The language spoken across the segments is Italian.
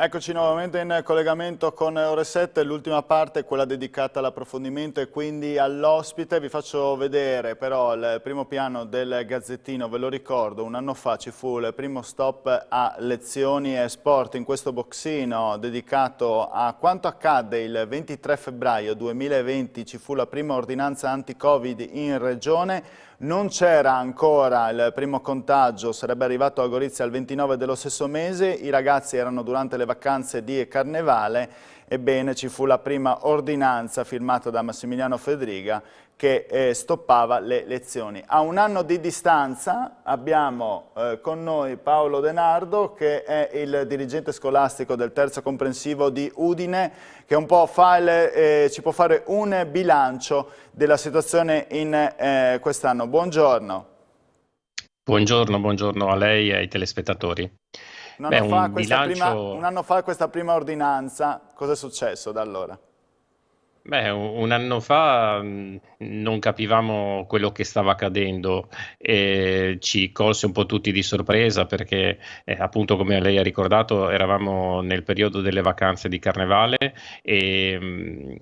Eccoci nuovamente in collegamento con Ore 7, l'ultima parte è quella dedicata all'approfondimento e quindi all'ospite. Vi faccio vedere però il primo piano del Gazzettino, ve lo ricordo, un anno fa ci fu il primo stop a lezioni e sport in questo boxino dedicato a quanto accadde il 23 febbraio 2020, ci fu la prima ordinanza anti-Covid in regione. Non c'era ancora il primo contagio, sarebbe arrivato a Gorizia il 29 dello stesso mese, i ragazzi erano durante le vacanze di Carnevale, ebbene ci fu la prima ordinanza firmata da Massimiliano Fedriga che stoppava le lezioni. A un anno di distanza abbiamo con noi Paolo De Nardo, che è il dirigente scolastico del terzo comprensivo di Udine, che un po' ci può fare un bilancio della situazione in quest'anno. Buongiorno. Buongiorno a lei e ai telespettatori. Beh, un Un bilancio. anno fa questa prima ordinanza, cosa è successo da allora? Beh, un anno fa non capivamo quello che stava accadendo e ci colse un po' tutti di sorpresa perché appunto come lei ha ricordato eravamo nel periodo delle vacanze di Carnevale e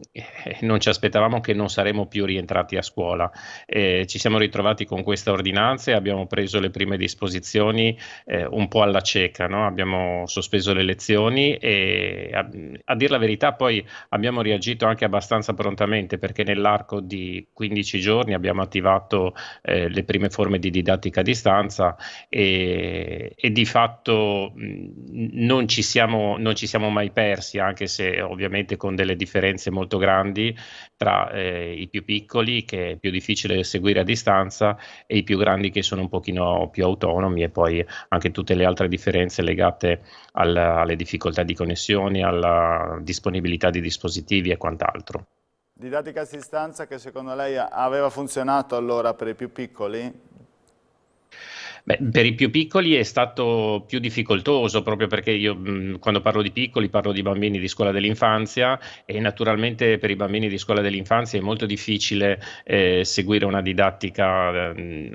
non ci aspettavamo che non saremmo più rientrati a scuola. Ci siamo ritrovati con questa ordinanza e abbiamo preso le prime disposizioni un po' alla cieca, no? Abbiamo sospeso le lezioni e a dir la verità poi abbiamo reagito anche abbastanza prontamente perché nell'arco di 15 giorni abbiamo attivato le prime forme di didattica a distanza e di fatto non ci siamo mai persi, anche se ovviamente con delle differenze molto grandi tra i più piccoli, che è più difficile seguire a distanza, e i più grandi che sono un pochino più autonomi, e poi anche tutte le altre differenze legate alle difficoltà di connessione, alla disponibilità di dispositivi e quant'altro. Didattica a distanza che secondo lei aveva funzionato allora per i più piccoli? Beh, per i più piccoli è stato più difficoltoso proprio perché io quando parlo di piccoli parlo di bambini di scuola dell'infanzia e naturalmente per i bambini di scuola dell'infanzia è molto difficile seguire una didattica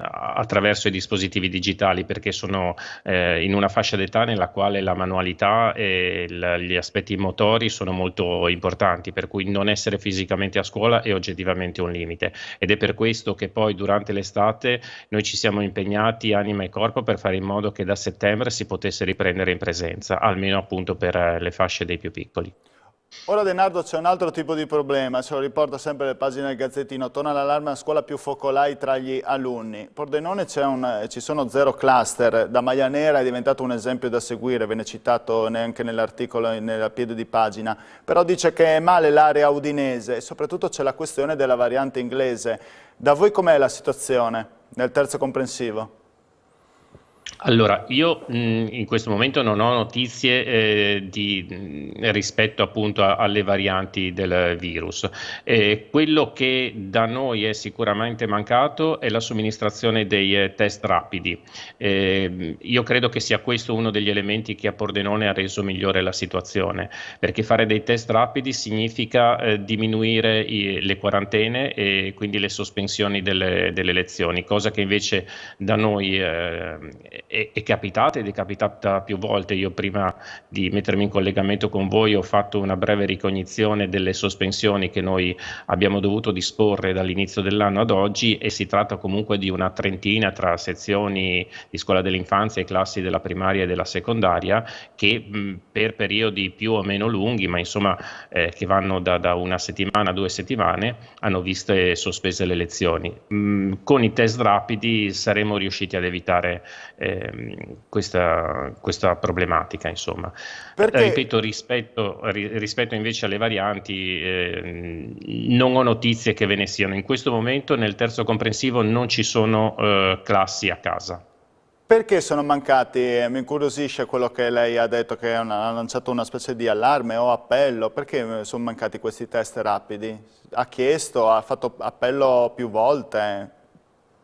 attraverso i dispositivi digitali perché sono in una fascia d'età nella quale la manualità e gli aspetti motori sono molto importanti, per cui non essere fisicamente a scuola è oggettivamente un limite ed è per questo che poi durante l'estate noi ci siamo impegnati anima e corpo per fare in modo che da settembre si potesse riprendere in presenza, almeno appunto per le fasce dei più piccoli. Ora Denardo c'è un altro tipo di problema, ce lo riporta sempre le pagine del Gazzettino, torna l'allarme a scuola più focolai tra gli alunni. Pordenone ci sono 0 cluster, da Maglia Nera è diventato un esempio da seguire, ve ne citato neanche nell'articolo, nella piede di pagina, però dice che è male l'area udinese e soprattutto c'è la questione della variante inglese. Da voi com'è la situazione nel terzo comprensivo? Allora, io in questo momento non ho notizie rispetto appunto alle varianti del virus. Quello che da noi è sicuramente mancato è la somministrazione dei test rapidi. Io credo che sia questo uno degli elementi che a Pordenone ha reso migliore la situazione, perché fare dei test rapidi significa diminuire le quarantene e quindi le sospensioni delle lezioni, cosa che invece da noi è capitata ed è capitata più volte. Io prima di mettermi in collegamento con voi ho fatto una breve ricognizione delle sospensioni che noi abbiamo dovuto disporre dall'inizio dell'anno ad oggi e si tratta comunque di una trentina tra sezioni di scuola dell'infanzia e classi della primaria e della secondaria che per periodi più o meno lunghi, ma insomma che vanno da una settimana a 2 settimane, hanno visto sospese le lezioni. Con i test rapidi saremmo riusciti ad evitare questa problematica, insomma. Perché Ripeto, rispetto invece alle varianti, non ho notizie che ve ne siano. In questo momento nel terzo comprensivo non ci sono classi a casa. Perché sono mancati? Mi incuriosisce quello che lei ha detto, che ha lanciato una specie di allarme o appello. Perché sono mancati questi test rapidi? Ha chiesto, ha fatto appello più volte?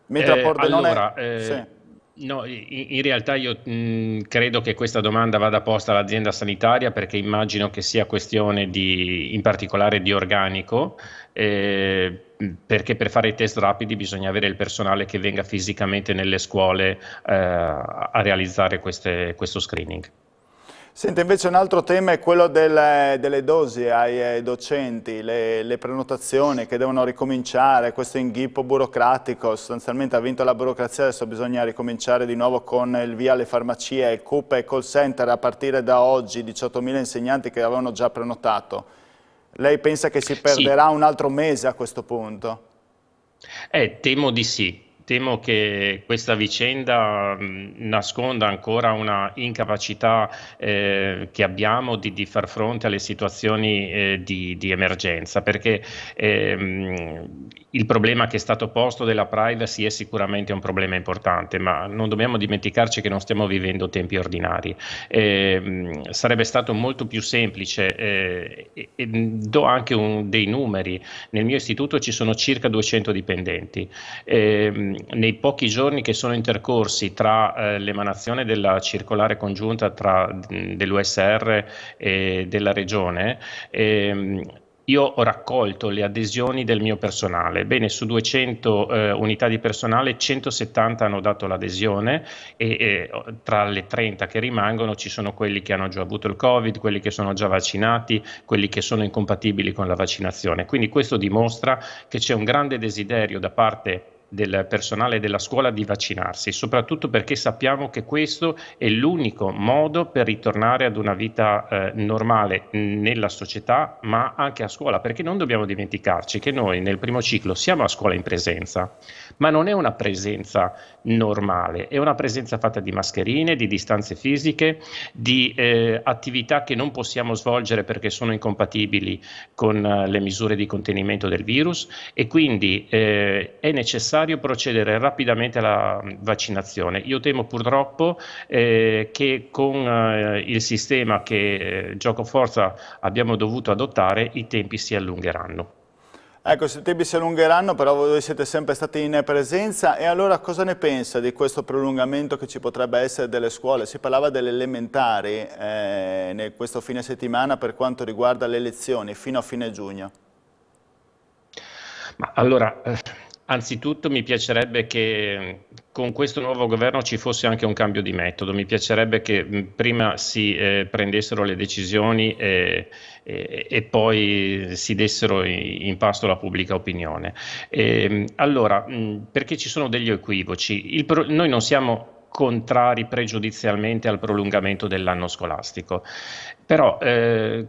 Mentre a Pordenone... Allora, Sì. no, in realtà io credo che questa domanda vada posta all'azienda sanitaria perché immagino che sia questione in particolare di organico, perché per fare i test rapidi bisogna avere il personale che venga fisicamente nelle scuole a realizzare questo screening. Senta, invece un altro tema è quello delle dosi ai docenti, le prenotazioni che devono ricominciare, questo inghippo burocratico, sostanzialmente ha vinto la burocrazia, adesso bisogna ricominciare di nuovo con il via alle farmacie, il CUP e il call center a partire da oggi, 18.000 insegnanti che avevano già prenotato. Lei pensa che si Sì, perderà un altro mese a questo punto? temo di sì. Temo che questa vicenda nasconda ancora una incapacità che abbiamo di far fronte alle situazioni di emergenza, perché il problema che è stato posto della privacy è sicuramente un problema importante, ma non dobbiamo dimenticarci che non stiamo vivendo tempi ordinari. Sarebbe stato molto più semplice, do anche dei numeri. Nel mio istituto ci sono circa 200 dipendenti. Nei pochi giorni che sono intercorsi tra l'emanazione della circolare congiunta dell'USR e della Regione, io ho raccolto le adesioni del mio personale. Bene, su 200 unità di personale, 170 hanno dato l'adesione e tra le 30 che rimangono ci sono quelli che hanno già avuto il Covid, quelli che sono già vaccinati, quelli che sono incompatibili con la vaccinazione. Quindi questo dimostra che c'è un grande desiderio da parte del personale della scuola di vaccinarsi, soprattutto perché sappiamo che questo è l'unico modo per ritornare ad una vita normale nella società, ma anche a scuola, perché non dobbiamo dimenticarci che noi nel primo ciclo siamo a scuola in presenza, ma non è una presenza normale, è una presenza fatta di mascherine, di distanze fisiche, di attività che non possiamo svolgere perché sono incompatibili con le misure di contenimento del virus, e quindi è necessario procedere rapidamente alla vaccinazione. Io temo purtroppo che con il sistema che giocoforza abbiamo dovuto adottare i tempi si allungheranno. Ecco, se i tempi si allungheranno, però voi siete sempre stati in presenza, e allora cosa ne pensa di questo prolungamento che ci potrebbe essere delle scuole? Si parlava delle elementari questo fine settimana per quanto riguarda le lezioni, fino a fine giugno. Ma allora, anzitutto mi piacerebbe che con questo nuovo governo ci fosse anche un cambio di metodo. Mi piacerebbe che prima si prendessero le decisioni e poi si dessero in pasto alla pubblica opinione. Allora, perché ci sono degli equivoci. Noi non siamo contrari pregiudizialmente al prolungamento dell'anno scolastico. Però,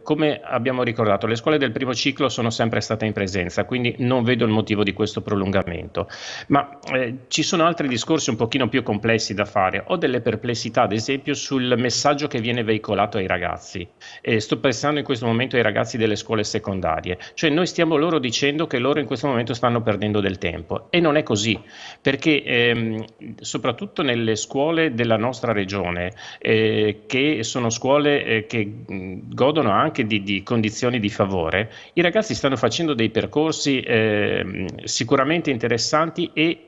come abbiamo ricordato, le scuole del primo ciclo sono sempre state in presenza, quindi non vedo il motivo di questo prolungamento. Ma ci sono altri discorsi un pochino più complessi da fare. Ho delle perplessità, ad esempio, sul messaggio che viene veicolato ai ragazzi. Sto pensando in questo momento ai ragazzi delle scuole secondarie. Cioè, noi stiamo loro dicendo che loro in questo momento stanno perdendo del tempo. E non è così, perché soprattutto nelle scuole della nostra regione, che sono scuole che godono anche di condizioni di favore, i ragazzi stanno facendo dei percorsi sicuramente interessanti e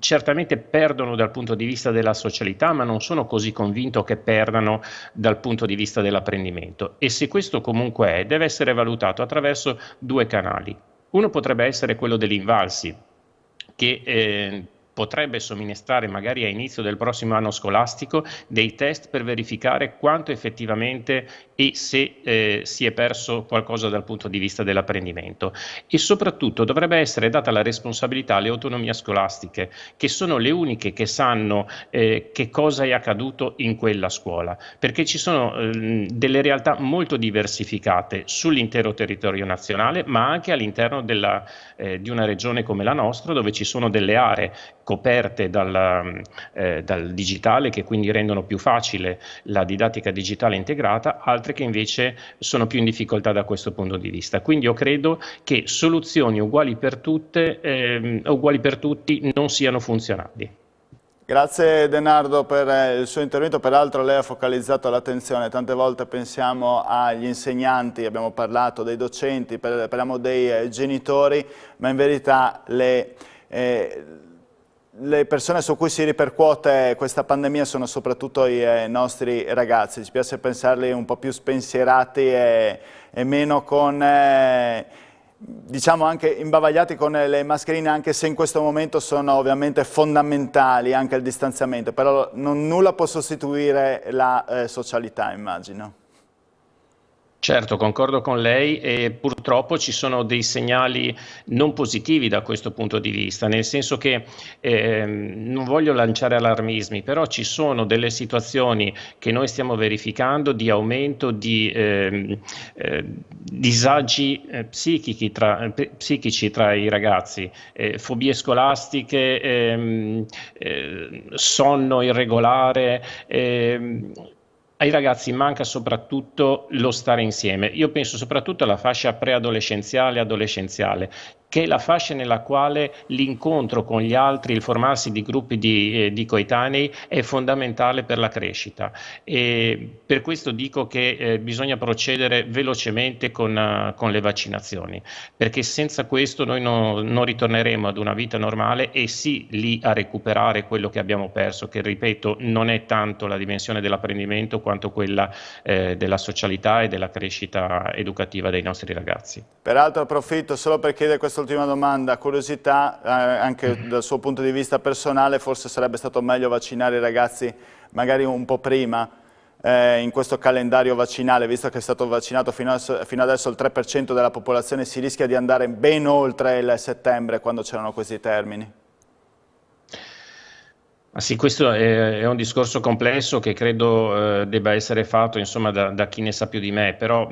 certamente perdono dal punto di vista della socialità, ma non sono così convinto che perdano dal punto di vista dell'apprendimento. E se questo comunque è, deve essere valutato attraverso due canali. Uno potrebbe essere quello dell'Invalsi, che potrebbe somministrare magari a inizio del prossimo anno scolastico dei test per verificare quanto effettivamente e se si è perso qualcosa dal punto di vista dell'apprendimento. E soprattutto dovrebbe essere data la responsabilità alle autonomie scolastiche, che sono le uniche che sanno che cosa è accaduto in quella scuola, perché ci sono delle realtà molto diversificate sull'intero territorio nazionale, ma anche all'interno di una regione come la nostra, dove ci sono delle aree coperte dal digitale, che quindi rendono più facile la didattica digitale integrata, altre che invece sono più in difficoltà da questo punto di vista. Quindi io credo che soluzioni uguali per tutte, uguali per tutti non siano funzionali. Grazie Denardo per il suo intervento, peraltro lei ha focalizzato l'attenzione, tante volte pensiamo agli insegnanti, abbiamo parlato dei docenti, parliamo dei genitori, ma in verità le persone su cui si ripercuote questa pandemia sono soprattutto i nostri ragazzi. Ci piace pensarli un po' più spensierati e meno con diciamo anche imbavagliati con le mascherine, anche se in questo momento sono ovviamente fondamentali anche il distanziamento, però nulla può sostituire la socialità, immagino. Certo, concordo con lei e purtroppo ci sono dei segnali non positivi da questo punto di vista, nel senso che non voglio lanciare allarmismi, però ci sono delle situazioni che noi stiamo verificando di aumento di disagi psichici tra i ragazzi, fobie scolastiche, sonno irregolare. Ai ragazzi manca soprattutto lo stare insieme. Io penso soprattutto alla fascia preadolescenziale e adolescenziale, che è la fascia nella quale l'incontro con gli altri, il formarsi di gruppi di coetanei è fondamentale per la crescita. E per questo dico che bisogna procedere velocemente con le vaccinazioni, perché senza questo noi non ritorneremo ad una vita normale e sì lì a recuperare quello che abbiamo perso, che ripeto non è tanto la dimensione dell'apprendimento quanto quella della socialità e della crescita educativa dei nostri ragazzi. Peraltro approfitto solo per chiedere quest'ultima domanda, curiosità, anche dal suo punto di vista personale, forse sarebbe stato meglio vaccinare i ragazzi magari un po' prima in questo calendario vaccinale, visto che è stato vaccinato fino adesso il 3% della popolazione, si rischia di andare ben oltre il settembre quando c'erano questi termini. Sì, questo è un discorso complesso che credo debba essere fatto insomma, da chi ne sa più di me, però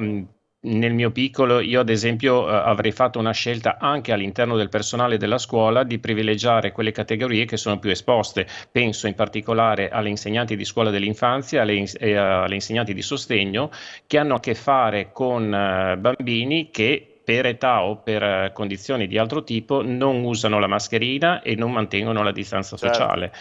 nel mio piccolo io ad esempio avrei fatto una scelta anche all'interno del personale della scuola di privilegiare quelle categorie che sono più esposte. Penso in particolare alle insegnanti di scuola dell'infanzia e alle insegnanti di sostegno che hanno a che fare con bambini che per età o per condizioni di altro tipo non usano la mascherina e non mantengono la distanza sociale.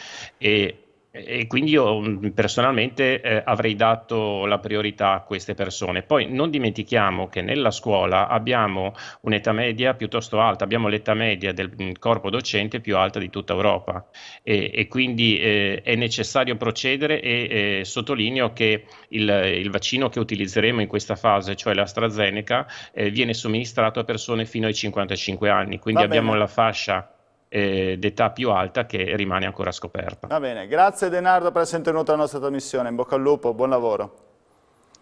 E quindi io personalmente avrei dato la priorità a queste persone. Poi non dimentichiamo che nella scuola abbiamo un'età media piuttosto alta, abbiamo l'età media del corpo docente più alta di tutta Europa e quindi è necessario procedere e sottolineo che il vaccino che utilizzeremo in questa fase, cioè l'AstraZeneca, viene somministrato a persone fino ai 55 anni, quindi abbiamo la fascia d'età più alta che rimane ancora scoperta. Va bene, grazie Denardo per essere tenuto alla nostra trasmissione, in bocca al lupo, buon lavoro.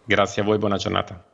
Grazie a voi, buona giornata.